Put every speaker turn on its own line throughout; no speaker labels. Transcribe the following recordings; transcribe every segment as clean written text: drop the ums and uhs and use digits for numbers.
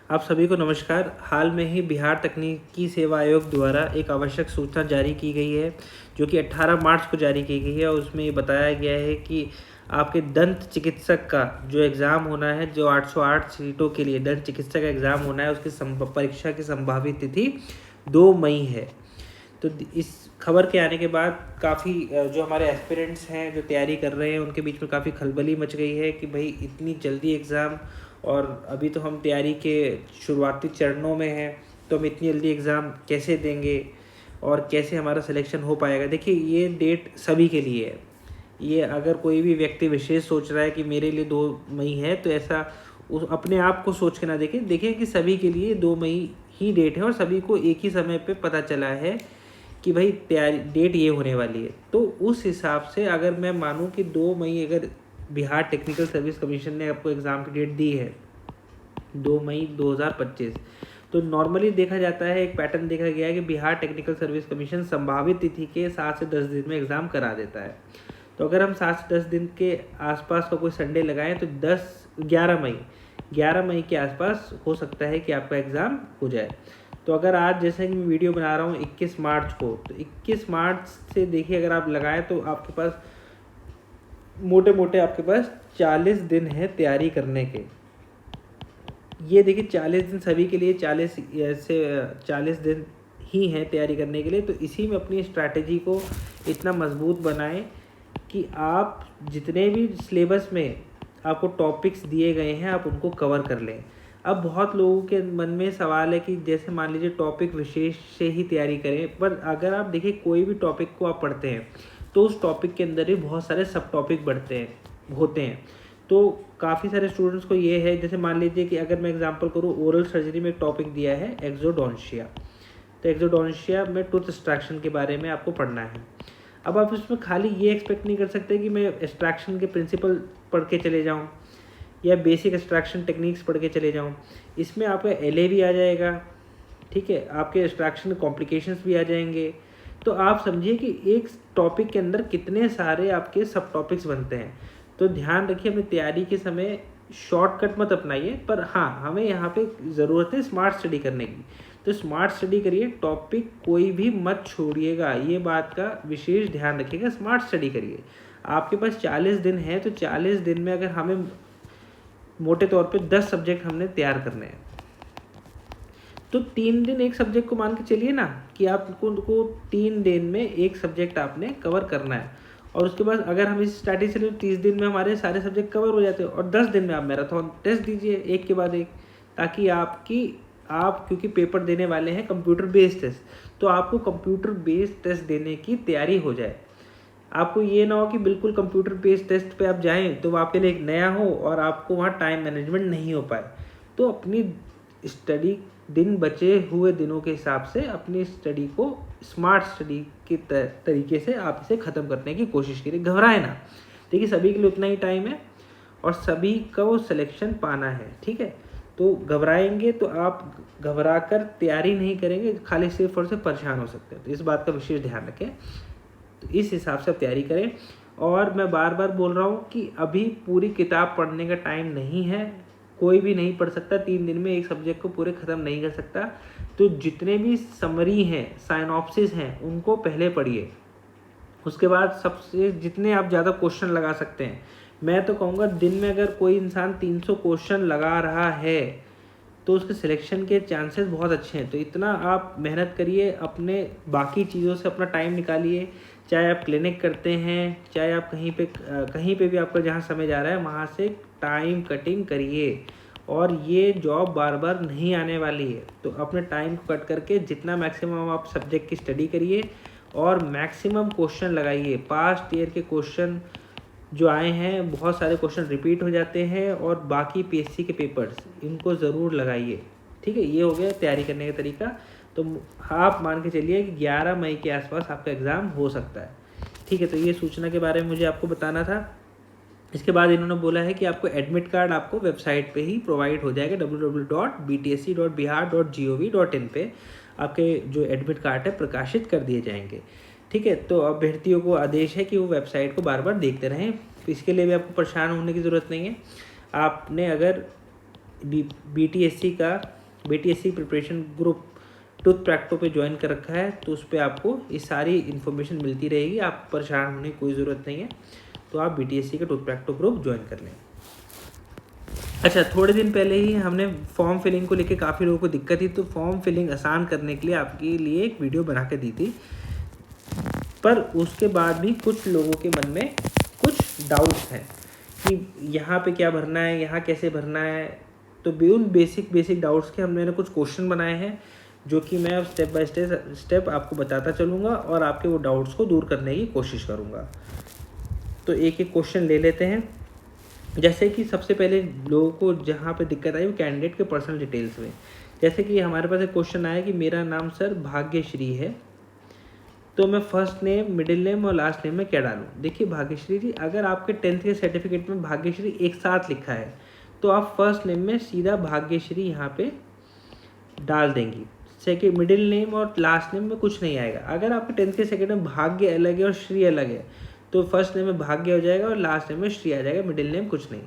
आप सभी को नमस्कार। हाल में ही बिहार तकनीकी सेवा आयोग द्वारा एक आवश्यक सूचना जारी की गई है, जो कि 18 मार्च को जारी की गई है। और उसमें ये बताया गया है कि आपके दंत चिकित्सक का जो एग्ज़ाम होना है, जो 808 सीटों के लिए दंत चिकित्सक का एग्ज़ाम होना है, उसकी परीक्षा की संभावित तिथि 2 मई है। तो इस खबर के आने के बाद काफ़ी जो हमारे एस्पिरेंट्स हैं, जो तैयारी कर रहे हैं, उनके बीच में काफ़ी खलबली मच गई है कि भाई इतनी जल्दी एग्ज़ाम, और अभी तो हम तैयारी के शुरुआती चरणों में हैं, तो हम इतनी जल्दी एग्ज़ाम कैसे देंगे और कैसे हमारा सिलेक्शन हो पाएगा। देखिए, ये डेट सभी के लिए है। ये अगर कोई भी व्यक्ति विशेष सोच रहा है कि मेरे लिए 2 मई है, तो ऐसा उस अपने आप को सोच के ना देखें। देखिए कि सभी के लिए 2 मई ही डेट है, और सभी को एक ही समय पे पता चला है कि भाई तैयारी डेट ये होने वाली है। तो उस हिसाब से अगर मैं मानूं कि 2 मई अगर बिहार टेक्निकल सर्विस कमीशन ने आपको एग्ज़ाम की डेट दी है 2 मई 2025, तो नॉर्मली देखा जाता है, एक पैटर्न देखा गया है कि बिहार टेक्निकल सर्विस कमीशन संभावित तिथि के 7 से 10 दिन में एग्ज़ाम करा देता है। तो अगर हम 7 से 10 दिन के आसपास का कोई संडे लगाएं तो 11 मई के आसपास हो सकता है कि आपका एग्ज़ाम हो जाए। तो अगर आज जैसे कि मैं वीडियो बना रहा हूँ 21 मार्च को, तो 21 मार्च से देखिए अगर आप लगाएं तो आपके पास मोटे मोटे आपके पास 40 दिन है तैयारी करने के। ये देखिए 40 दिन सभी के लिए 40 दिन ही हैं तैयारी करने के लिए। तो इसी में अपनी स्ट्रैटेजी को इतना मजबूत बनाएं कि आप जितने भी सिलेबस में आपको टॉपिक्स दिए गए हैं आप उनको कवर कर लें। अब बहुत लोगों के मन में सवाल है कि जैसे मान लीजिए टॉपिक विशेष से ही तैयारी करें, पर अगर आप देखिए कोई भी टॉपिक को आप पढ़ते हैं तो उस टॉपिक के अंदर ही बहुत सारे सब टॉपिक होते हैं। तो काफ़ी सारे स्टूडेंट्स को ये है, जैसे मान लीजिए कि अगर मैं एग्जांपल करूँ, ओरल सर्जरी में एक टॉपिक दिया है एक्सोडोंशिया। तो एक्सोडोंशिया में टूथ एक्सट्रैक्शन के बारे में आपको पढ़ना है। अब आप इसमें खाली ये एक्सपेक्ट नहीं कर सकते कि मैं एक्सट्रैक्शन के प्रिंसिपल पढ़ के चले जाऊँ या बेसिक एक्सट्रैक्शन टेक्निक्स पढ़ के चले जाऊँ। इसमें आपका एलए भी आ जाएगा, ठीक है, आपके एक्सट्रैक्शन कॉम्प्लिकेशंस भी आ जाएंगे। तो आप समझिए कि एक टॉपिक के अंदर कितने सारे आपके सब टॉपिक्स बनते हैं। तो ध्यान रखिए अपनी तैयारी के समय शॉर्टकट मत अपनाइए, पर हाँ हमें यहाँ पे ज़रूरत है स्मार्ट स्टडी करने की। तो स्मार्ट स्टडी करिए, टॉपिक कोई भी मत छोड़िएगा, ये बात का विशेष ध्यान रखिएगा। स्मार्ट स्टडी करिए। आपके पास 40 दिन है, तो 40 दिन में अगर हमें मोटे तौर पे 10 सब्जेक्ट हमने तैयार करने हैं, तो 3 दिन एक सब्जेक्ट को मान के चलिए ना कि आपको 3 दिन में एक सब्जेक्ट आपने कवर करना है। और उसके बाद अगर हम इस स्ट्रैटेजी से 30 दिन में हमारे सारे सब्जेक्ट कवर हो जाते हैं, और 10 दिन में आप मैराथन टेस्ट दीजिए एक के बाद एक, ताकि आप क्योंकि पेपर देने वाले हैं कंप्यूटर बेस्ड टेस्ट, तो आपको कंप्यूटर बेस्ड टेस्ट देने की तैयारी हो जाए। आपको ये ना हो कि बिल्कुल कंप्यूटर बेस्ड टेस्ट पे आप जाएं तो वो आपके लिए एक नया हो और आपको वहाँ टाइम मैनेजमेंट नहीं हो पाए। तो अपनी स्टडी दिन बचे हुए दिनों के हिसाब से अपनी स्टडी को स्मार्ट स्टडी के तरीके से आप इसे ख़त्म करने की कोशिश करिए। घबराए ना, देखिए सभी के लिए उतना ही टाइम है और सभी का वो सिलेक्शन पाना है, ठीक है। तो घबराएंगे तो आप घबरा कर तैयारी नहीं करेंगे, खाली सिर्फ और सिर्फ परेशान हो सकते हैं। तो इस बात का विशेष ध्यान रखें। तो इस हिसाब से आप तैयारी करें। और मैं बार बार बोल रहा हूँ कि अभी पूरी किताब पढ़ने का टाइम नहीं है, कोई भी नहीं पढ़ सकता 3 दिन में एक सब्जेक्ट को पूरे ख़त्म नहीं कर सकता। तो जितने भी समरी हैं, साइनॉप्सिस हैं, उनको पहले पढ़िए। उसके बाद सबसे जितने आप ज़्यादा क्वेश्चन लगा सकते हैं, मैं तो कहूँगा दिन में अगर कोई इंसान 300 क्वेश्चन लगा रहा है तो उसके सिलेक्शन के चांसेस बहुत अच्छे हैं। तो इतना आप मेहनत करिए, अपने बाकी चीज़ों से अपना टाइम निकालिए। चाहे आप क्लिनिक करते हैं, चाहे आप कहीं पे भी आपका जहाँ समय जा रहा है वहाँ से टाइम कटिंग करिए। और ये जॉब बार बार नहीं आने वाली है, तो अपने टाइम को कट करके जितना मैक्सिमम आप सब्जेक्ट की स्टडी करिए और मैक्सिमम क्वेश्चन लगाइए। पास्ट ईयर के क्वेश्चन जो आए हैं, बहुत सारे क्वेश्चन रिपीट हो जाते हैं, और बाकी पीएससी के पेपर्स इनको ज़रूर लगाइए, ठीक है। ये हो गया तैयारी करने का तरीका। तो आप मान के चलिए कि 11 मई के आसपास आपका एग्ज़ाम हो सकता है, ठीक है। तो ये सूचना के बारे में मुझे आपको बताना था। इसके बाद इन्होंने बोला है कि आपको एडमिट कार्ड आपको वेबसाइट पे ही प्रोवाइड हो जाएगा, www.btsc.bihar.gov.in पे आपके जो एडमिट कार्ड है प्रकाशित कर दिए जाएंगे, ठीक है। तो अभ्यर्थियों को आदेश है कि वो वेबसाइट को बार बार देखते रहें। तो इसके लिए भी आपको परेशान होने की ज़रूरत नहीं है। आपने अगर BTSC preparation group tooth Practo पे ज्वाइन कर रखा है, तो उस पर आपको ये सारी इन्फॉर्मेशन मिलती रहेगी, आप परेशान होने की कोई ज़रूरत नहीं है। तो आप BTSC का टूथ प्रैक्टो ग्रुप ज्वाइन कर लें। अच्छा, थोड़े दिन पहले ही हमने फॉर्म फिलिंग को लेके काफ़ी लोगों को दिक्कत थी, तो फॉर्म फिलिंग आसान करने के लिए आपके लिए एक वीडियो बना के दी थी, पर उसके बाद भी कुछ लोगों के मन में कुछ डाउट्स हैं कि यहाँ पे क्या भरना है, यहाँ कैसे भरना है। तो उन बेसिक डाउट्स के मैंने कुछ क्वेश्चन बनाए हैं, जो कि मैं स्टेप बाय स्टेप आपको बताता चलूँगा और आपके वो डाउट्स को दूर करने की कोशिश करूँगा। तो एक एक क्वेश्चन ले लेते हैं। जैसे कि सबसे पहले लोगों को जहाँ पे दिक्कत आई वो कैंडिडेट के पर्सनल डिटेल्स में। जैसे कि हमारे पास एक क्वेश्चन आया कि मेरा नाम सर भाग्यश्री है, तो मैं फर्स्ट नेम, मिडिल नेम और लास्ट नेम में क्या डालूँ। देखिए भाग्यश्री जी, अगर आपके 10th के सर्टिफिकेट में भाग्यश्री एक साथ लिखा है, तो आप फर्स्ट नेम में सीधा भाग्यश्री यहाँ पे डाल देंगी। सेकेंड, मिडिल नेम और लास्ट नेम में कुछ नहीं आएगा। अगर आपके 10th के सेकेंड में भाग्य अलग है और श्री अलग है, तो फर्स्ट नेम में भाग्य हो जाएगा और लास्ट नेम में श्री आ जाएगा, मिडिल नेम कुछ नहीं।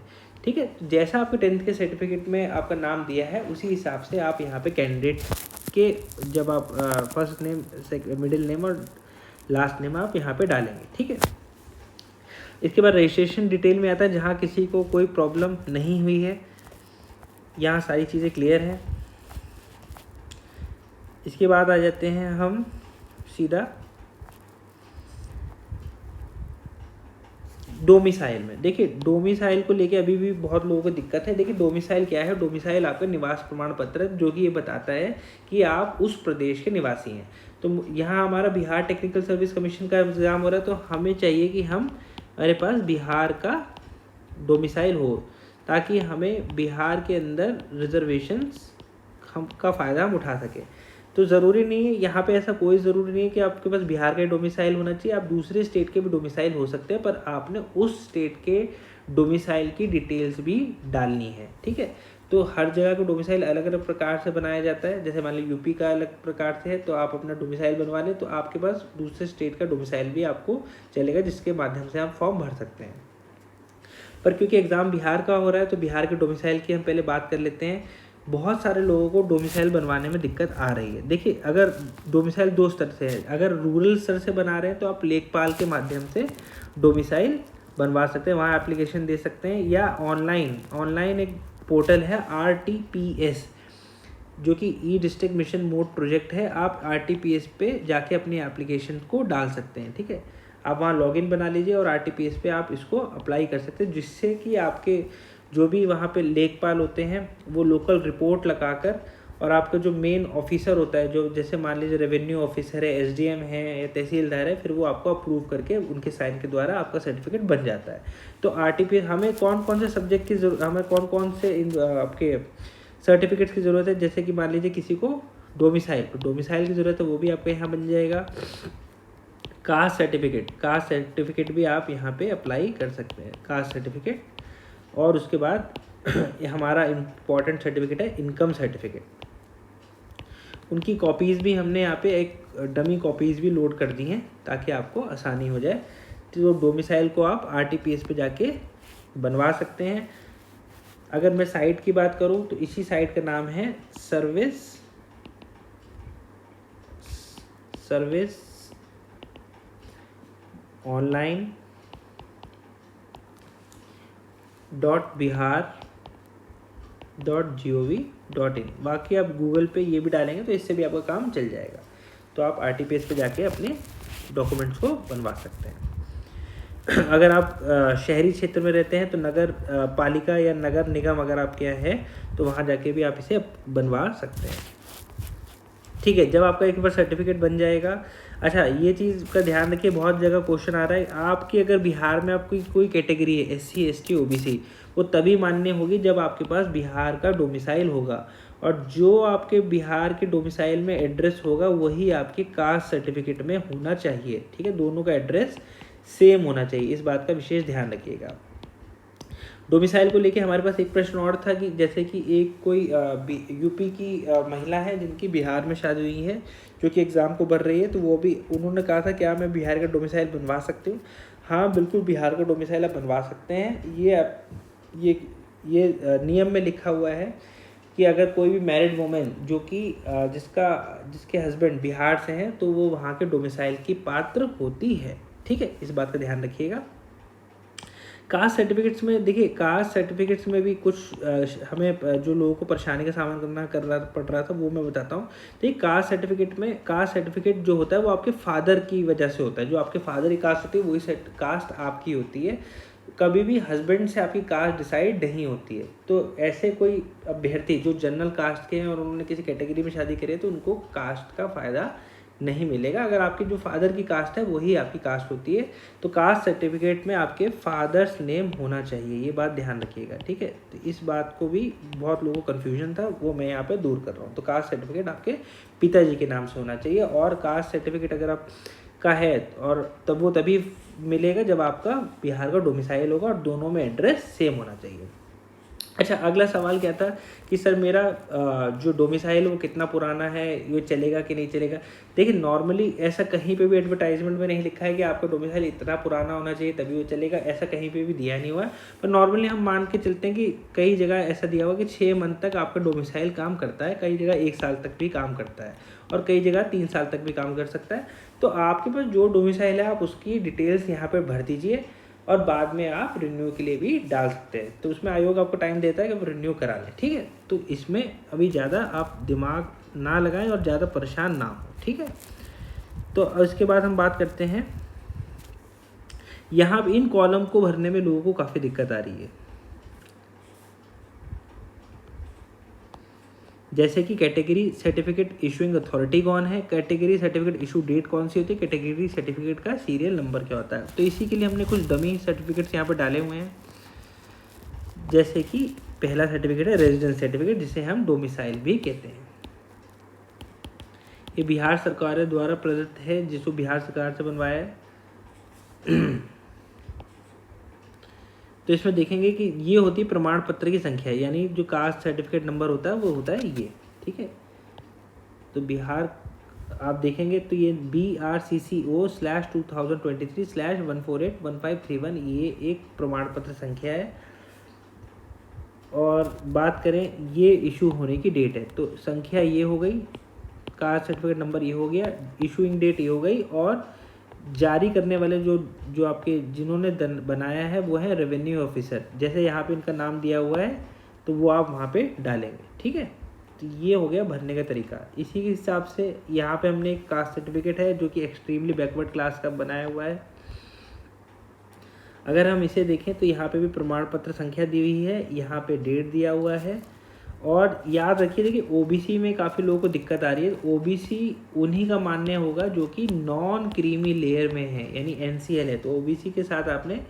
ठीक है, जैसा आपके 10th के सर्टिफिकेट में आपका नाम दिया है, उसी हिसाब से आप यहाँ पे कैंडिडेट के जब आप फर्स्ट नेम, मिडिल नेम और लास्ट नेम आप यहाँ पे डालेंगे। ठीक है, इसके बाद रजिस्ट्रेशन डिटेल में आता है, जहाँ किसी को कोई प्रॉब्लम नहीं हुई है, यहाँ सारी चीज़ें क्लियर हैं। इसके बाद आ जाते हैं हम सीधा डोमिसाइल में। देखिए डोमिसाइल को लेके अभी भी बहुत लोगों को दिक्कत है। देखिए डोमिसाइल क्या है? डोमिसाइल आपका निवास प्रमाण पत्र है, जो कि ये बताता है कि आप उस प्रदेश के निवासी हैं। तो यहाँ हमारा बिहार टेक्निकल सर्विस कमीशन का एग्जाम हो रहा है, तो हमें चाहिए कि हमारे पास बिहार का डोमिसाइल हो, ताकि हमें बिहार के अंदर रिजर्वेशंस का फ़ायदा हम उठा सकें। तो ज़रूरी नहीं है, यहाँ पे ऐसा कोई ज़रूरी नहीं है कि आपके पास बिहार का डोमिसाइल होना चाहिए। आप दूसरे स्टेट के भी डोमिसाइल हो सकते हैं, पर आपने उस स्टेट के डोमिसाइल की डिटेल्स भी डालनी है। ठीक है, तो हर जगह का डोमिसाइल अलग अलग प्रकार से बनाया जाता है। जैसे मान लीजिए यूपी का अलग प्रकार से है, तो आप अपना डोमिसाइल बनवा लें, तो आपके पास दूसरे स्टेट का डोमिसाइल भी आपको चलेगा, जिसके माध्यम से आप फॉर्म भर सकते हैं। पर क्योंकि एग्ज़ाम बिहार का हो रहा है, तो बिहार के डोमिसाइल की हम पहले बात कर लेते हैं। बहुत सारे लोगों को डोमिसाइल बनवाने में दिक्कत आ रही है। देखिए अगर डोमिसाइल दो स्तर से है, अगर रूरल स्तर से बना रहे हैं तो आप लेखपाल के माध्यम से डोमिसाइल बनवा सकते हैं, वहाँ एप्लीकेशन दे सकते हैं, या ऑनलाइन एक पोर्टल है RTPS, जो कि ई डिस्ट्रिक्ट मिशन मोड प्रोजेक्ट है। आप RTPS पे जाके अपनी एप्लीकेशन को डाल सकते हैं। ठीक है, आप वहाँ लॉगिन बना लीजिए और RTPS पे आप इसको अप्लाई कर सकते हैं, जिससे कि आपके जो भी वहाँ पे लेखपाल होते हैं वो लोकल रिपोर्ट लगाकर, और आपका जो मेन ऑफिसर होता है, जो जैसे मान लीजिए रेवेन्यू ऑफिसर है, SDM है या तहसीलदार है, फिर वो आपको अप्रूव करके उनके साइन के द्वारा आपका सर्टिफिकेट बन जाता है। तो RTPS हमें कौन कौन से सब्जेक्ट की जरूरत, हमें कौन कौन से आपके सर्टिफिकेट्स की ज़रूरत है, जैसे कि मान लीजिए किसी को डोमिसाइल की ज़रूरत है, वो भी आपका यहाँ बन जाएगा। कास्ट सर्टिफिकेट भी आप यहाँ पे अप्लाई कर सकते हैं, कास्ट सर्टिफिकेट। और उसके बाद हमारा इम्पॉर्टेंट सर्टिफिकेट है इनकम सर्टिफिकेट, उनकी कॉपीज़ भी हमने यहाँ पे एक डमी कॉपीज़ भी लोड कर दी हैं, ताकि आपको आसानी हो जाए। तो डोमिसाइल को आप RTPS पे जाके बनवा सकते हैं। अगर मैं साइट की बात करूँ तो इसी साइट का नाम है सर्विस online.bihar.gov.in। बाकी आप गूगल पे ये भी डालेंगे तो इससे भी आपका काम चल जाएगा। तो आप RTPS पे जाके अपने डॉक्यूमेंट्स को बनवा सकते हैं। अगर आप शहरी क्षेत्र में रहते हैं तो नगर पालिका या नगर निगम अगर आपके यहाँ है, तो वहाँ जाके भी आप इसे बनवा सकते हैं। ठीक है, जब आपका एक बार सर्टिफिकेट बन जाएगा। अच्छा, ये चीज़ का ध्यान रखिए, बहुत जगह क्वेश्चन आ रहा है, आपकी अगर बिहार में आपकी कोई कैटेगरी है SC ST OBC, वो तभी मान्य होगी जब आपके पास बिहार का डोमिसाइल होगा, और जो आपके बिहार के डोमिसाइल में एड्रेस होगा वही आपके कास्ट सर्टिफिकेट में होना चाहिए। ठीक है, दोनों का एड्रेस सेम होना चाहिए, इस बात का विशेष ध्यान रखिएगा। डोमिसाइल को लेके हमारे पास एक प्रश्न और था कि जैसे कि एक कोई यूपी की महिला है जिनकी बिहार में शादी हुई है, जो कि एग्ज़ाम को भर रही है, तो वो भी उन्होंने कहा था क्या मैं बिहार का डोमिसाइल बनवा सकती हूँ। हाँ बिल्कुल, बिहार का डोमिसाइल आप बनवा सकते हैं। ये नियम में लिखा हुआ है कि अगर कोई भी मैरिड वुमेन जो कि जिसके हस्बैंड बिहार से हैं तो वो वहाँ के डोमिसाइल की पात्र होती है। ठीक है, इस बात का ध्यान रखिएगा। कास्ट सर्टिफिकेट्स में देखिए, कास्ट सर्टिफिकेट्स में भी कुछ हमें जो लोगों को परेशानी का सामना करना पड़ रहा था वो मैं बताता हूँ। तो कास्ट सर्टिफिकेट जो होता है वो आपके फादर की वजह से होता है। जो आपके फादर की कास्ट होती है वही कास्ट आपकी होती है। कभी भी हस्बैंड से आपकी कास्ट डिसाइड नहीं होती है। तो ऐसे कोई अभ्यर्थी जो जनरल कास्ट के हैं और उन्होंने किसी कैटेगरी में शादी करी है तो उनको कास्ट का फ़ायदा नहीं मिलेगा। अगर आपके जो फादर की कास्ट है वही आपकी कास्ट होती है तो कास्ट सर्टिफिकेट में आपके फादर्स नेम होना चाहिए, ये बात ध्यान रखिएगा। ठीक है, तो इस बात को भी बहुत लोगों को कन्फ्यूजन था, वो मैं यहाँ पे दूर कर रहा हूँ। तो कास्ट सर्टिफिकेट आपके पिताजी के नाम से होना चाहिए और कास्ट सर्टिफिकेट अगर आप का है और तब वो तभी मिलेगा जब आपका बिहार का डोमिसाइल होगा और दोनों में एड्रेस सेम होना चाहिए। अच्छा, अगला सवाल क्या था कि सर मेरा जो डोमिसाइल वो कितना पुराना है, ये चलेगा कि नहीं चलेगा। देखिए, नॉर्मली ऐसा कहीं पे भी एडवर्टाइजमेंट में नहीं लिखा है कि आपका डोमिसाइल इतना पुराना होना चाहिए तभी वो चलेगा, ऐसा कहीं पे भी दिया नहीं हुआ है। पर नॉर्मली हम मान के चलते हैं कि कई जगह ऐसा दिया हुआ कि 6 मंथ तक आपका डोमिसाइल काम करता है, कई जगह 1 साल तक भी काम करता है और कई जगह 3 साल तक भी काम कर सकता है। तो आपके पास जो डोमिसाइल है आप उसकी डिटेल्स यहाँ पर भर दीजिए और बाद में आप रिन्यू के लिए भी डाल सकते हैं। तो उसमें आयोग आपको टाइम देता है कि आप रिन्यू करा लें। ठीक है, तो इसमें अभी ज़्यादा आप दिमाग ना लगाएं और ज़्यादा परेशान ना हो। ठीक है, तो इसके बाद हम बात करते हैं, यहाँ इन कॉलम को भरने में लोगों को काफ़ी दिक्कत आ रही है। जैसे कि कैटेगरी सर्टिफिकेट इशूइंग अथॉरिटी कौन है, कैटेगरी सर्टिफिकेट इशू डेट कौन सी होती है, कैटेगरी सर्टिफिकेट का सीरियल नंबर क्या होता है। तो इसी के लिए हमने कुछ डमी सर्टिफिकेट्स यहाँ पर डाले हुए हैं। जैसे कि पहला सर्टिफिकेट है रेजिडेंस सर्टिफिकेट, जिसे हम डोमिसाइल भी कहते हैं। ये बिहार सरकार द्वारा प्रदत्त है, जिसको बिहार सरकार से बनवाया है। तो इसमें देखेंगे कि ये होती है प्रमाण पत्र की संख्या, यानी जो कास्ट सर्टिफिकेट नंबर होता है वो होता है ये। ठीक है, तो बिहार आप देखेंगे तो ये BRCCO/2023/1481531 ये एक प्रमाण पत्र संख्या है। और बात करें ये इशू होने की डेट है, तो संख्या ये हो गई, कास्ट सर्टिफिकेट नंबर ये हो गया, इशूइंग डेट ये हो गई, और जारी करने वाले जो आपके जिन्होंने बनाया है वो है रेवेन्यू ऑफिसर। जैसे यहाँ पे इनका नाम दिया हुआ है तो वो आप वहाँ पे डालेंगे। ठीक है, तो ये हो गया भरने का तरीका। इसी के हिसाब से यहाँ पे हमने एक कास्ट सर्टिफिकेट है जो कि एक्सट्रीमली बैकवर्ड क्लास का बनाया हुआ है। अगर हम इसे देखें तो यहाँ पे भी प्रमाण पत्र संख्या दी हुई है, यहाँ पे डेट दिया हुआ है। और याद रखिए, देखिए ओबीसी में काफ़ी लोगों को दिक्कत आ रही है। ओबीसी उन्हीं का मान्य होगा जो कि नॉन क्रीमी लेयर में है, यानी एनसीएल है। तो ओबीसी के साथ आपने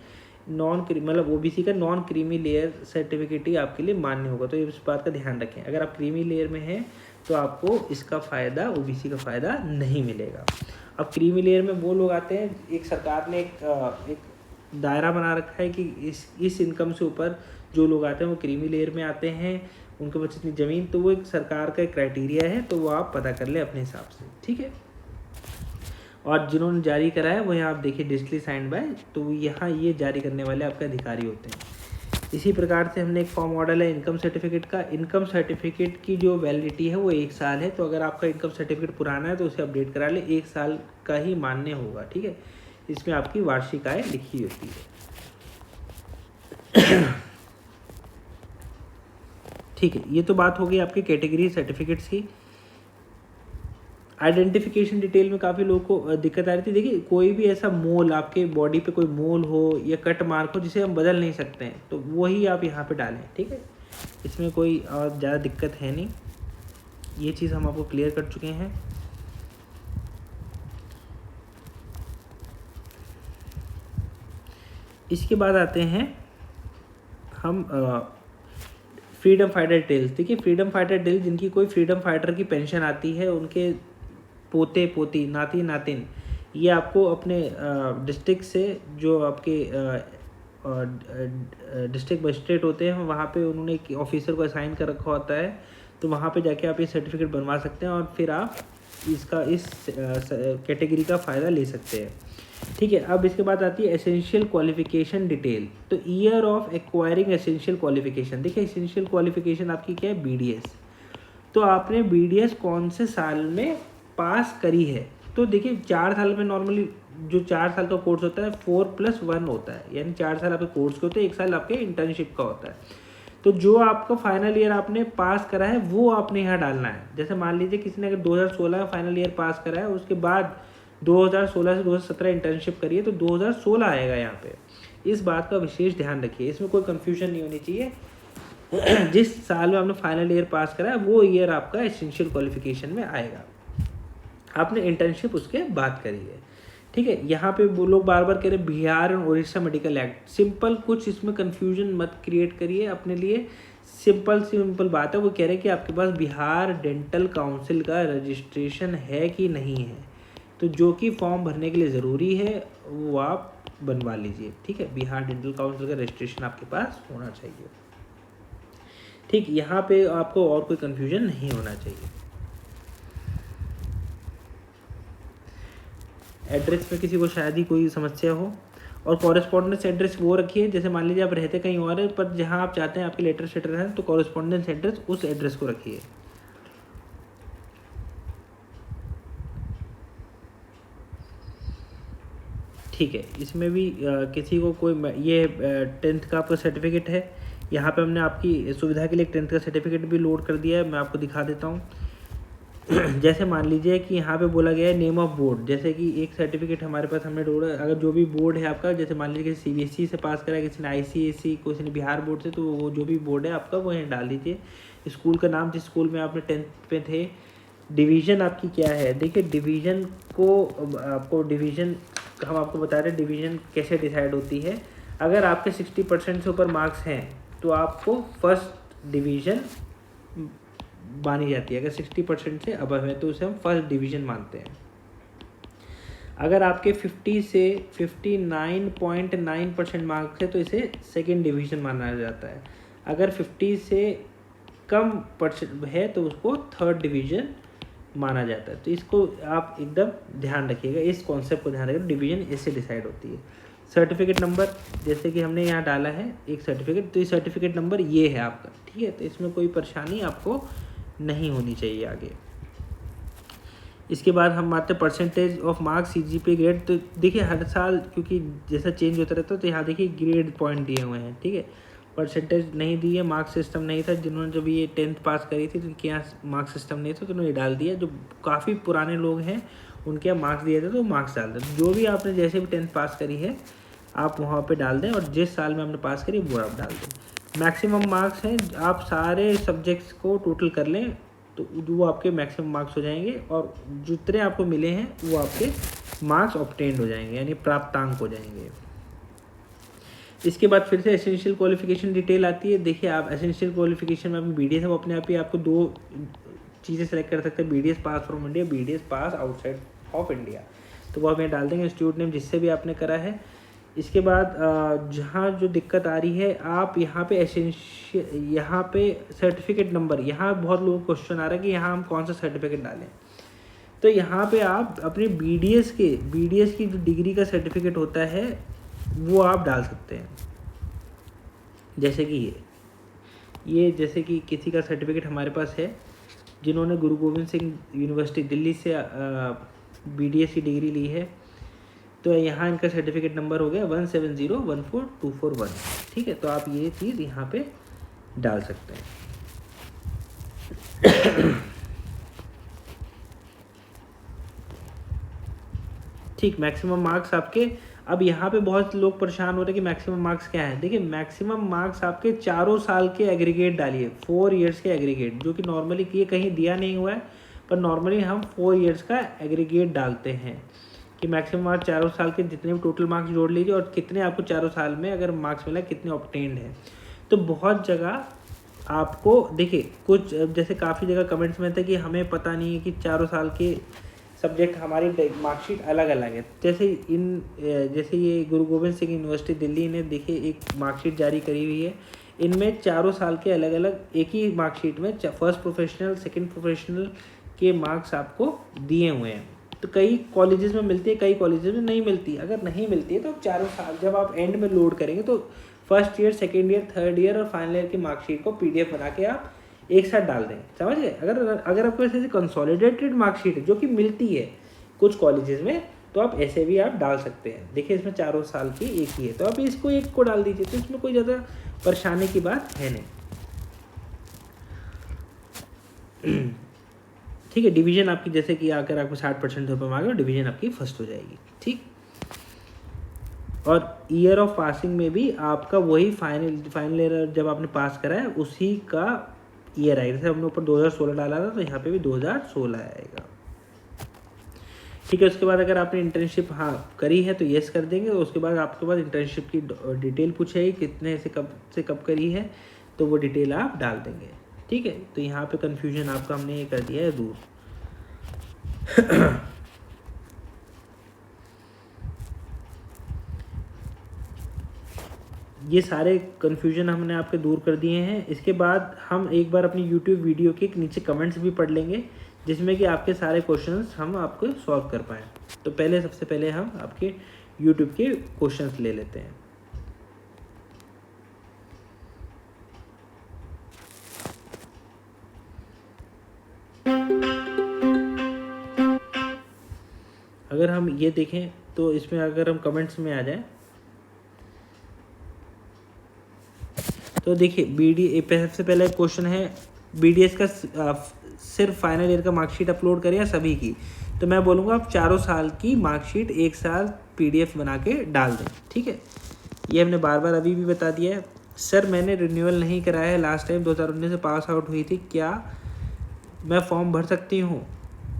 मतलब ओबीसी का नॉन क्रीमी लेयर सर्टिफिकेट ही आपके लिए मान्य होगा। तो इस बात का ध्यान रखें, अगर आप क्रीमी लेयर में हैं तो आपको इसका फ़ायदा, ओबीसी का फ़ायदा नहीं मिलेगा। अब क्रीमी लेयर में वो लोग आते हैं, एक सरकार ने एक दायरा बना रखा है कि इस इनकम से ऊपर जो लोग आते हैं वो क्रीमी लेयर में आते हैं, उनके पास इतनी ज़मीन, तो वो एक सरकार का एक क्राइटेरिया है, तो वो आप पता कर ले अपने हिसाब से। ठीक है, और जिन्होंने जारी करा है वो यहाँ आप देखिए डिजिटली साइंड बाय, तो यहाँ ये जारी करने वाले आपके अधिकारी होते हैं। इसी प्रकार से हमने एक फॉर्म मॉडल है इनकम सर्टिफिकेट का। इनकम सर्टिफिकेट की जो वैलिडिटी है वो 1 साल है। तो अगर आपका इनकम सर्टिफिकेट पुराना है तो उसे अपडेट करा ले, 1 साल का ही मान्य होगा। ठीक है, इसमें आपकी वार्षिक आय लिखी होती है। ठीक है, ये तो बात हो गई आपकी कैटेगरी सर्टिफिकेट्स की। आइडेंटिफिकेशन डिटेल में काफ़ी लोगों को दिक्कत आ रही थी। देखिए, कोई भी ऐसा मोल आपके बॉडी पे कोई मोल हो या कट मार्क हो जिसे हम बदल नहीं सकते हैं, तो वही आप यहाँ पे डालें। ठीक है, इसमें कोई और ज़्यादा दिक्कत है नहीं, ये चीज़ हम आपको क्लियर कर चुके हैं। इसके बाद आते हैं हम फ्रीडम फाइटर डिटेल्स। देखिए, फ्रीडम फाइटर डिटेल्स जिनकी कोई फ्रीडम फाइटर की पेंशन आती है, उनके पोते पोती नाती नातिन, ये आपको अपने डिस्ट्रिक्ट से जो आपके डिस्ट्रिक्ट मजिस्ट्रेट होते हैं वहाँ पे उन्होंने एक ऑफिसर को असाइन कर रखा होता है, तो वहाँ पे जाके आप ये सर्टिफिकेट बनवा सकते हैं और फिर आप इस कैटेगरी का फ़ायदा ले सकते हैं। ठीक है। अब इसके बाद आती है एसेंशियल क्वालिफिकेशन डिटेल। तो year of acquiring essential qualification, देखिए एसेंशियल क्वालिफिकेशन आपकी क्या है, बीडीएस। तो आपने बीडीएस कौन से साल में पास करी है। तो देखिए 4 साल में नॉर्मली जो 4 साल का कोर्स होता है 4+1 होता है, यानी 4 साल आपके कोर्स के होते हैं, 1 साल आपके इंटर्नशिप का होता है। तो जो आपका फाइनल ईयर आपने पास करा है वो आपने यहाँ डालना है। जैसे मान लीजिए किसी ने अगर 2016 का फाइनल ईयर पास करा है, उसके बाद 2016 से 2017 इंटर्नशिप करी है, तो 2016 आएगा यहाँ पे। इस बात का विशेष ध्यान रखिए, इसमें कोई कन्फ्यूजन नहीं होनी चाहिए। जिस साल में आपने फाइनल ईयर पास करा है वो ईयर आपका एसेंशियल क्वालिफिकेशन में आएगा। आपने इंटर्नशिप उसके बाद करी है, ठीक है। यहाँ पे वो लोग बार बार कह रहे बिहार और उड़ीसा मेडिकल एक्ट, सिंपल, कुछ इसमें कन्फ्यूजन मत क्रिएट करिए अपने लिए। सिंपल बात है, वो कह रहे हैं कि आपके पास बिहार डेंटल काउंसिल का रजिस्ट्रेशन है कि नहीं है। तो जो कि फॉर्म भरने के लिए ज़रूरी है वो आप बनवा लीजिए, ठीक है। बिहार डेंटल काउंसिल का रजिस्ट्रेशन आपके पास होना चाहिए, ठीक। यहाँ पे आपको और कोई कन्फ्यूजन नहीं होना चाहिए। एड्रेस में किसी को शायद ही कोई समस्या हो। और कॉरेस्पॉन्डेंस एड्रेस वो रखिए, जैसे मान लीजिए आप रहते कहीं और है, पर जहाँ आप चाहते हैं आपके लेटर सेटर हैं, तो कॉरेस्पॉन्डेंस एड्रेस उस एड्रेस को रखिए। ठीक है। इसमें भी किसी को कोई ये 10th का आपका सर्टिफिकेट है, यहाँ पे हमने आपकी सुविधा के लिए 10th का सर्टिफिकेट भी लोड कर दिया है, मैं आपको दिखा देता हूँ। जैसे मान लीजिए कि यहाँ पे बोला गया है नेम ऑफ बोर्ड, जैसे कि एक सर्टिफिकेट हमारे पास हमने ढूंढा, अगर जो भी बोर्ड है आपका, जैसे मान लीजिए किसी सीबीएसई से पास करा है, किसी ने आईसीएसई, किसी ने बिहार बोर्ड से, तो वो जो भी बोर्ड है आपका वो यहाँ डाल दीजिए। स्कूल का नाम, जिस स्कूल में आपने 10th पे थे। डिवीज़न आपकी क्या है, देखिए डिवीज़न को आपको डिवीज़न हम आपको बता रहे हैं डिवीज़न कैसे डिसाइड होती है। अगर आपके 60% से ऊपर मार्क्स हैं तो आपको फर्स्ट डिवीज़न मानी जाती है। अगर 60% से अबव है तो उसे हम फर्स्ट डिवीज़न मानते हैं। अगर आपके 50 से 59.9% मार्क्स है तो इसे सेकेंड डिवीज़न माना जाता है। अगर 50 से कम परसेंट है तो उसको थर्ड डिवीज़न माना जाता है। तो इसको आप एकदम ध्यान रखिएगा, इस कॉन्सेप्ट को ध्यान रखिएगा, डिवीज़न इससे डिसाइड होती है। सर्टिफिकेट नंबर, जैसे कि हमने यहाँ डाला है एक सर्टिफिकेट, तो ये सर्टिफिकेट नंबर ये है आपका, ठीक है। तो इसमें कोई परेशानी आपको नहीं होनी चाहिए आगे। इसके बाद हम आते हैं percentage of marks CGPA grade. तो देखिए हर साल क्योंकि जैसा चेंज होता रहता है तो यहाँ देखिए ग्रेड पॉइंट दिए हुए हैं, ठीक है। परसेंटेज नहीं दी है, मार्क्स सिस्टम नहीं था। जिन्होंने जब ये 10th पास करी थी तो उनके यहाँ मार्क्स सिस्टम नहीं था, तो उन्होंने डाल दिया। जो काफ़ी पुराने लोग हैं उनके यहाँ मार्क्स दिए थे तो मार्क्स डाल दें। जो भी आपने जैसे भी 10th पास करी है आप वहाँ पे डाल दें, और जिस साल में आपने पास करी वो आप डाल दें। मैक्सिमम मार्क्स हैं, आप सारे सब्जेक्ट्स को टोटल कर लें तो वो आपके मैक्सिमम मार्क्स हो जाएंगे, और जितने आपको मिले हैं वो आपके मार्क्स ऑब्टेन्ड हो जाएंगे, यानी प्राप्तांक हो जाएंगे। इसके बाद फिर से एसेंशियल क्वालिफिकेशन डिटेल आती है। देखिए आप एसेंशियल क्वालिफिकेशन में बीडीएस है, वो अपने आप ही आपको 2 चीज़ें सेलेक्ट कर सकते हैं, BDS pass from India, BDS pass outside of India. तो वो आप यहाँ डाल देंगे, इंस्टीट्यूट नेम जिससे भी आपने करा है। इसके बाद जहाँ जो दिक्कत आ रही है, आप यहाँ पे यहाँ पे सर्टिफिकेट नंबर, यहाँ बहुत लोगों को क्वेश्चन आ रहा है कि यहाँ हम कौन सा सर्टिफिकेट डालें। तो यहाँ पे आप अपने बीडीएस की जो डिग्री का सर्टिफिकेट होता है वो आप डाल सकते हैं। जैसे कि ये जैसे कि किसी का सर्टिफिकेट हमारे पास है जिन्होंने गुरु गोविंद सिंह यूनिवर्सिटी दिल्ली से बीडीएस की डिग्री ली है, तो यहाँ इनका सर्टिफिकेट नंबर हो गया 17014241, ठीक है। तो आप ये चीज़ यहाँ पे डाल सकते हैं। ठीक, मैक्सिमम मार्क्स आपके, अब यहाँ पे बहुत लोग परेशान हो रहे हैं कि मैक्सिमम मार्क्स क्या है। देखिए मैक्सिमम मार्क्स आपके 4 साल के एग्रीगेट डालिए, 4 इयर्स के एग्रीगेट, जो कि नॉर्मली ये कहीं दिया नहीं हुआ है, पर नॉर्मली हम 4 इयर्स का एग्रीगेट डालते हैं कि मैक्सिमम मार्क्स 4 साल के जितने भी टोटल मार्क्स जोड़ लीजिए और कितने आपको 4 साल में अगर मार्क्स मिला कितने ऑब्टेन्ड है। तो बहुत जगह आपको देखिए कुछ जैसे काफ़ी जगह कमेंट्स में था कि हमें पता नहीं है कि 4 साल के सब्जेक्ट हमारी मार्कशीट अलग अलग है। जैसे ये गुरु गोविंद सिंह यूनिवर्सिटी दिल्ली ने देखिए एक मार्कशीट जारी करी हुई है, इनमें 4 साल के अलग अलग एक ही मार्कशीट में फर्स्ट प्रोफेशनल सेकंड प्रोफेशनल के मार्क्स आपको दिए हुए हैं, तो कई कॉलेजेस में मिलती है, कई कॉलेजेस में नहीं मिलती। अगर नहीं मिलती है तो चारों साल जब आप एंड में लोड करेंगे तो first year, second year, third year और फाइनल ईयर की मार्कशीट को PDF बना के आप एक साथ डाल दें, समझ गए। अगर आपको ऐसे कंसोलिडेटेड मार्कशीट जो कि मिलती है कुछ कॉलेजेस में, तो आप ऐसे भी आप डाल सकते हैं। देखिए इसमें चारों साल की एक ही है, तो आप इसको एक को डाल दीजिए, तो इसमें कोई ज़्यादा परेशानी की बात है नहीं। ठीक है, डिवीजन आपकी जैसे कि अगर आपको 60% रुपये मांगे, डिवीजन आपकी फर्स्ट हो जाएगी। ठीक, और ईयर ऑफ पासिंग में भी आपका वही फाइनल ईयर जब आपने पास करा है उसी का ईयर आएगा। जैसे हमने ऊपर 2016 डाला था तो यहाँ पे भी 2016 आएगा। ठीक है, उसके बाद अगर आपने इंटर्नशिप करी है तो येस कर देंगे। तो उसके बाद आपके पास इंटर्नशिप की डिटेल पूछेगी, कितने से कब करी है, तो वो डिटेल आप डाल देंगे। ठीक है, तो यहाँ पे कन्फ्यूजन आपका हमने ये कर दिया है दूर। ये सारे कन्फ्यूजन हमने आपके दूर कर दिए हैं। इसके बाद हम एक बार अपनी YouTube वीडियो के नीचे कमेंट्स भी पढ़ लेंगे, जिसमें कि आपके सारे क्वेश्चंस हम आपको सॉल्व कर पाएँ। तो सबसे पहले हम आपके YouTube के क्वेश्चंस ले लेते हैं। अगर हम ये देखें तो इसमें अगर हम कमेंट्स में आ जाएं तो देखिए सबसे पहले क्वेश्चन है BDS का सिर्फ फाइनल ईयर का मार्कशीट अपलोड करें या सभी की। तो मैं बोलूँगा आप चारों साल की मार्कशीट एक साल PDF बना के डाल दें। ठीक है, ये हमने बार बार अभी भी बता दिया है। सर मैंने रिन्यूअल नहीं कराया है, लास्ट टाइम 2019 से पास आउट हुई थी, क्या मैं फॉर्म भर सकती हूँ?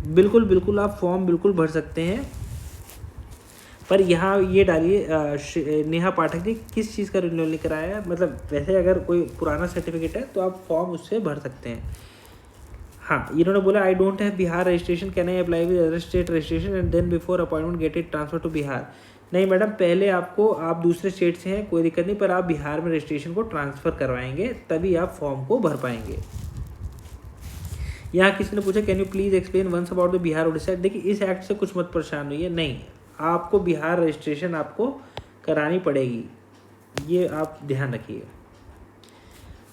बिल्कुल आप फॉर्म बिल्कुल भर सकते हैं, पर यहाँ ये डालिए नेहा पाठक जी किस चीज़ का रिन्यूअल नहीं कराया है। मतलब वैसे अगर कोई पुराना सर्टिफिकेट है तो आप फॉर्म उससे भर सकते हैं। हाँ, इन्होंने बोला I don't have Bihar registration, can I apply with other state registration and then before appointment get it transfer to Bihar. नहीं मैडम, पहले आप दूसरे स्टेट से हैं कोई दिक्कत नहीं, पर आप बिहार में रजिस्ट्रेशन को ट्रांसफ़र करवाएंगे तभी आप फॉर्म को भर पाएंगे। यहाँ किसी ने पूछा can you please explain once about the Bihar Odisha. देखिए इस एक्ट से कुछ मत परेशान हुई है, नहीं आपको बिहार रजिस्ट्रेशन आपको करानी पड़ेगी, ये आप ध्यान रखिए।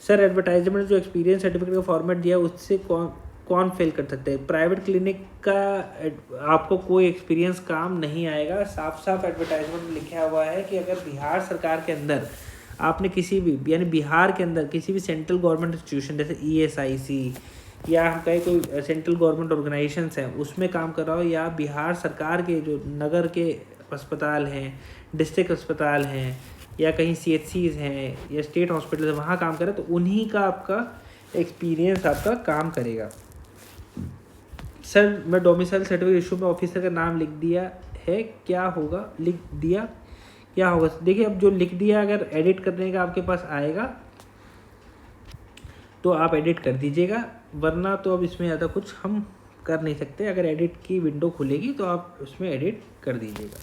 सर एडवर्टाइजमेंट जो एक्सपीरियंस सर्टिफिकेट का फॉर्मेट दिया उससे कौन फेल कर सकते हैं? प्राइवेट क्लिनिक का आपको कोई एक्सपीरियंस काम नहीं आएगा। साफ एडवर्टाइजमेंट में लिखा हुआ है कि अगर बिहार सरकार के अंदर आपने किसी भी यानी बिहार के अंदर किसी भी सेंट्रल गवर्नमेंट इंस्टीट्यूशन जैसे ESIC या हम कहें कोई सेंट्रल गवर्नमेंट ऑर्गेनाइजेशंस हैं उसमें काम कर रहा हो, या बिहार सरकार के जो नगर के अस्पताल हैं, डिस्ट्रिक्ट अस्पताल हैं, या कहीं CHCs हैं या स्टेट हॉस्पिटल है वहाँ काम करे, तो उन्हीं का आपका एक्सपीरियंस आपका काम करेगा। सर मैं डोमिसाइल सर्टिफिकेट इशू में ऑफिसर का नाम लिख दिया है, क्या होगा? क्या होगा? देखिए अब जो लिख दिया अगर एडिट करने का आपके पास आएगा तो आप एडिट कर दीजिएगा, वरना तो अब इसमें ज़्यादा कुछ हम कर नहीं सकते। अगर एडिट की विंडो खुलेगी तो आप उसमें एडिट कर दीजिएगा।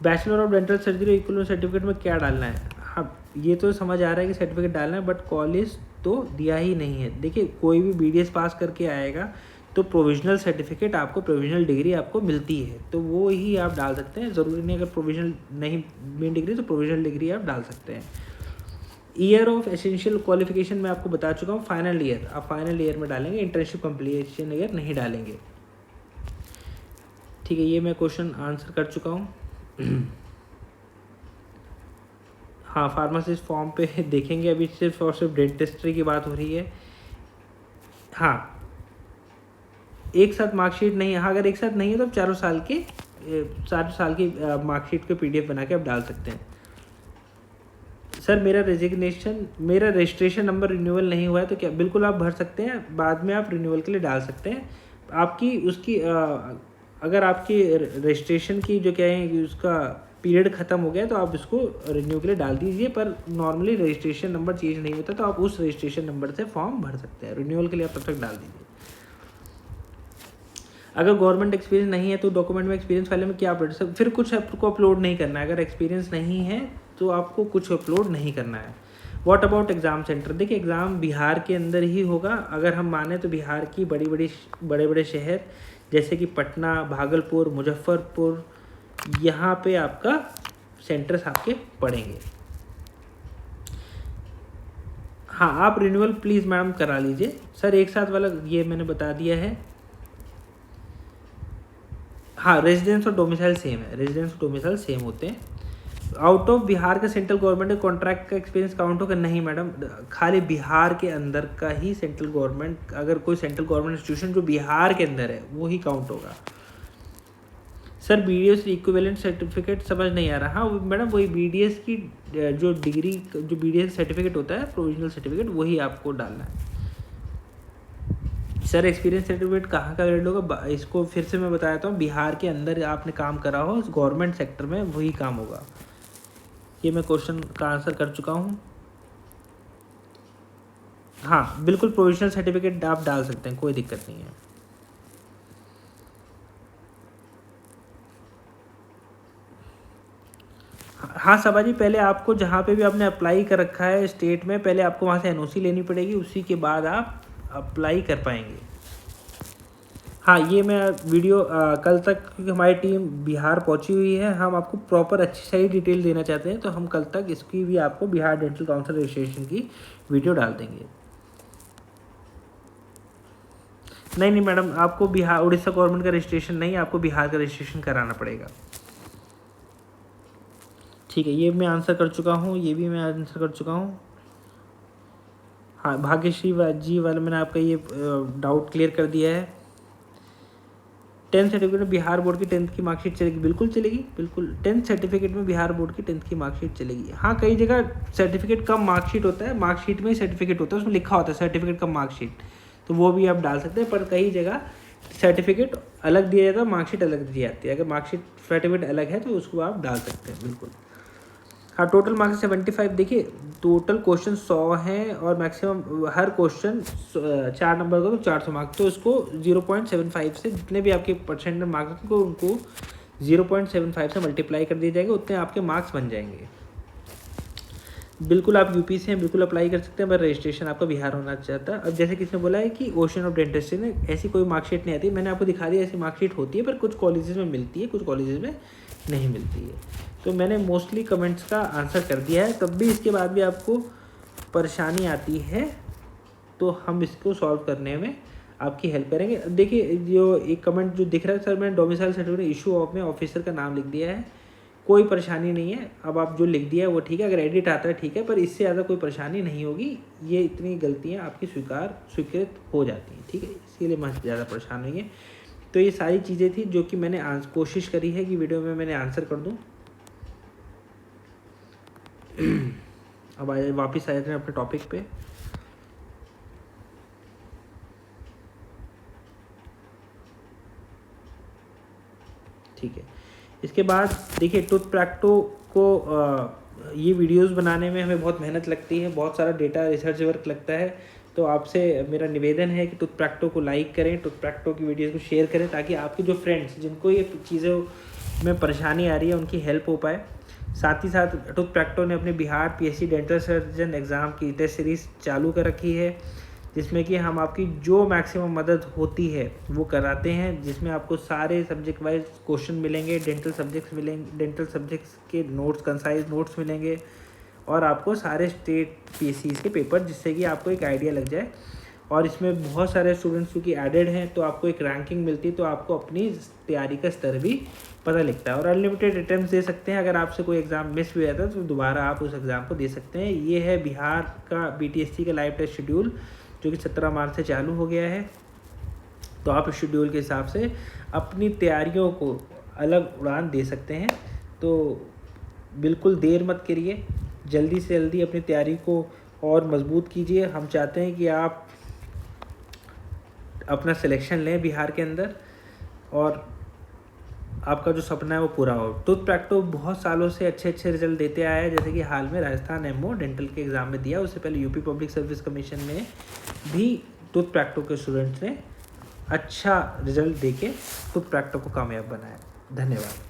Bachelor of dental surgery equivalent certificate में क्या डालना है? हाँ ये तो समझ आ रहा है कि सर्टिफिकेट डालना है, बट कॉलेज तो दिया ही नहीं है। देखिए कोई भी BDS पास करके आएगा तो प्रोविजनल सर्टिफिकेट आपको, प्रोविजनल डिग्री आपको मिलती है, तो वो ही आप डाल सकते हैं। ज़रूरी नहीं अगर प्रोविजनल नहीं मेन डिग्री तो प्रोविजनल डिग्री आप डाल सकते हैं। ईयर ऑफ एसेंशियल क्वालिफिकेशन मैं आपको बता चुका हूँ, फाइनल ईयर आप फाइनल ईयर में डालेंगे, इंटर्नशिप कंप्लीशन ईयर नहीं डालेंगे। ठीक है, ये मैं क्वेश्चन आंसर कर चुका हूँ। हाँ फार्मासिस्ट फॉर्म पे देखेंगे, अभी सिर्फ और सिर्फ डेंटिस्ट्री की बात हो रही है। हाँ एक साथ मार्कशीट नहीं है, हाँ अगर एक साथ नहीं है तो आप चारों साल की मार्कशीट को PDF बना के आप डाल सकते हैं। सर मेरा रजिस्ट्रेशन नंबर रिन्यूअल नहीं हुआ है तो क्या? बिल्कुल आप भर सकते हैं, बाद में आप रिन्यूअल के लिए डाल सकते हैं। आपकी उसकी अगर आपकी रजिस्ट्रेशन की जो कहें कि उसका पीरियड ख़त्म हो गया तो आप इसको रिन्यू के लिए डाल दीजिए, पर नॉर्मली रजिस्ट्रेशन नंबर चेंज नहीं होता तो आप उस रजिस्ट्रेशन नंबर से फॉर्म भर सकते हैं। रिन्यूअल के लिए आप तब तक डाल दीजिए। अगर गवर्नमेंट एक्सपीरियंस नहीं है तो डॉक्यूमेंट में एक्सपीरियंस फाइल में क्या अपलोड? सर फिर कुछ आपको अपलोड नहीं करना है। अगर एक्सपीरियंस नहीं है तो आपको कुछ अपलोड नहीं करना है। व्हाट अबाउट एग्ज़ाम सेंटर, देखिए एग्ज़ाम बिहार के अंदर ही होगा। अगर हम माने तो बिहार की बड़े बड़े शहर जैसे कि पटना, भागलपुर, मुजफ्फरपुर, यहाँ पे आपका सेंटर्स आपके पड़ेंगे। हाँ, आप रिन्यूअल प्लीज़ मैम करा लीजिए। सर एक साथ वाला ये मैंने बता दिया है। हाँ, रेजिडेंस और डोमिसाइल सेम है, रेजिडेंस और डोमिसाइल सेम होते हैं। आउट ऑफ बिहार का सेंट्रल गवर्नमेंट का कॉन्ट्रैक्ट का एक्सपीरियंस काउंट होगा? नहीं मैडम, खाली बिहार के अंदर का ही सेंट्रल गवर्नमेंट, अगर कोई सेंट्रल गवर्नमेंट इंस्टीट्यूशन जो बिहार के अंदर है वो ही काउंट होगा। सर BDS इक्विवेलेंट सर्टिफिकेट समझ नहीं आ रहा। हाँ मैडम, वही BDS की जो डिग्री, जो BDS सर्टिफिकेट होता है प्रोविजनल सर्टिफिकेट, वही आपको डालना है। सर एक्सपीरियंस सर्टिफिकेट कहाँ का वैलिड होगा? इसको फिर से मैं बता देता हूँ, बिहार के अंदर आपने काम करा हो गवर्नमेंट सेक्टर में वही काम होगा। ये मैं क्वेश्चन का आंसर कर चुका हूँ। हाँ बिल्कुल, प्रोविजनल सर्टिफिकेट आप डाल सकते हैं, कोई दिक्कत नहीं है। हाँ सबा जी, पहले आपको जहाँ पे भी आपने अप्लाई कर रखा है स्टेट में, पहले आपको वहाँ से NOC लेनी पड़ेगी, उसी के बाद आप अप्लाई कर पाएंगे। हाँ ये मैं वीडियो कल तक, क्योंकि हमारी टीम बिहार पहुंची हुई है, हम आपको प्रॉपर अच्छी सारी डिटेल देना चाहते हैं, तो हम कल तक इसकी भी आपको बिहार डेंटल काउंसिल रजिस्ट्रेशन की वीडियो डाल देंगे। नहीं मैडम, आपको बिहार उड़ीसा गवर्नमेंट का रजिस्ट्रेशन नहीं, आपको बिहार का रजिस्ट्रेशन कराना पड़ेगा। ठीक है, ये मैं आंसर कर चुका हूँ, ये भी मैं आंसर कर चुका हूँ। हाँ भाग्यश्री जी वाला मैंने आपका ये डाउट क्लियर कर दिया है। 10th सर्टिफिकेट में बिहार बोर्ड की 10th की मार्कशीट चलेगी? बिल्कुल चलेगी, बिल्कुल 10th सर्टिफिकेट में बिहार बोर्ड की 10th की मार्कशीट चलेगी। हाँ कई जगह सर्टिफिकेट कम मार्कशीट होता है, मार्कशीट में ही सर्टिफिकेट होता है, उसमें लिखा होता है सर्टिफिकेट कम मार्कशीट, तो वो भी आप डाल सकते हैं। पर कई जगह सर्टिफिकेट अलग दिया जाता है, मार्कशीट अलग दी जाती है। अगर मार्कशीट सर्टिफिकेट अलग है तो उसको आप डाल सकते हैं, बिल्कुल। हाँ टोटल मार्क्स 75। देखिए टोटल क्वेश्चन 100 हैं और मैक्सिमम हर क्वेश्चन 4 नंबर का, तो 400 मार्क्स, तो इसको 0.75 से जितने भी आपके परसेंट मार्क्स को उनको 0.75 से मल्टीप्लाई कर दिया जाएगा, उतने आपके मार्क्स बन जाएंगे। बिल्कुल आप यूपी से हैं, बिल्कुल अप्लाई कर सकते हैं, पर रजिस्ट्रेशन आपका बिहार होना चाहता है। अब जैसे किसी ने बोला है कि ओशन ऑफ डेंटिस्ट्री में ऐसी कोई मार्कशीट नहीं आती, मैंने आपको दिखा दिया ऐसी मार्कशीट होती है, पर कुछ कॉलेजेस में मिलती है, कुछ कॉलेजेस में नहीं मिलती है। तो मैंने मोस्टली कमेंट्स का आंसर कर दिया है, तब भी इसके बाद भी आपको परेशानी आती है तो हम इसको सॉल्व करने में आपकी हेल्प करेंगे। देखिए जो एक कमेंट जो दिख रहा है, सर मैंने डोमिसाइल सर्टिफिकेट इशू ऑफ में ऑफिसर का नाम लिख दिया है, कोई परेशानी नहीं है। अब आप जो लिख दिया है वो ठीक है, अगर एडिट आता है ठीक है, पर इससे ज़्यादा कोई परेशानी नहीं होगी। ये इतनी गलतियाँ आपकी स्वीकृत हो जाती हैं, ठीक है, इसीलिए मैं ज़्यादा परेशान नहीं है। तो ये सारी चीज़ें थी जो कि मैंने कोशिश करी है कि वीडियो में मैंने आंसर कर दूँ। अब वापस आ जाते हैं अपने टॉपिक पे। ठीक है, इसके बाद देखिए टूथ प्रैक्टो को ये वीडियोस बनाने में हमें बहुत मेहनत लगती है, बहुत सारा डेटा रिसर्च वर्क लगता है। तो आपसे मेरा निवेदन है कि टूथ प्रैक्टो को लाइक करें, टूथ प्रैक्टो की वीडियोस को शेयर करें, ताकि आपके जो फ्रेंड्स जिनको ये चीज़ों में परेशानी आ रही है उनकी हेल्प हो पाए। साथ ही साथ टूथ प्रैक्टो ने अपने Bihar PSC dental surgeon exam की टेस्ट सीरीज़ चालू कर रखी है, जिसमें कि हम आपकी जो मैक्सिमम मदद होती है वो कराते हैं, जिसमें आपको सारे सब्जेक्ट वाइज क्वेश्चन मिलेंगे, डेंटल सब्जेक्ट्स के नोट्स, कंसाइज नोट्स मिलेंगे, और आपको सारे स्टेट PSCs के पेपर, जिससे कि आपको एक आइडिया लग जाए। और इसमें बहुत सारे स्टूडेंट्स क्योंकि एडेड हैं, तो आपको एक रैंकिंग मिलती है, तो आपको अपनी तैयारी का स्तर भी पता लगता है। और अनलिमिटेड अटेम्प्ट्स दे सकते हैं, अगर आपसे कोई एग्ज़ाम मिस भी जाता है तो दोबारा आप उस एग्ज़ाम को दे सकते हैं। ये है बिहार का BTSC का लाइव टेस्ट शेड्यूल, जो कि 17 मार्च से चालू हो गया है। तो आप इस शेड्यूल के हिसाब से अपनी तैयारियों को अलग उड़ान दे सकते हैं। तो बिल्कुल देर मत करिए, जल्दी से जल्दी अपनी तैयारी को और मजबूत कीजिए। हम चाहते हैं कि आप अपना सिलेक्शन लें बिहार के अंदर, और आपका जो सपना है वो पूरा हो। टूथ प्रैक्टो बहुत सालों से अच्छे रिजल्ट देते आया है, जैसे कि हाल में राजस्थान MO डेंटल के एग्ज़ाम में दिया, उससे पहले यूपी पब्लिक सर्विस कमीशन में भी टूथ प्रैक्टो के स्टूडेंट्स ने अच्छा रिजल्ट देके टूथ प्रैक्टो को कामयाब बनाया। धन्यवाद।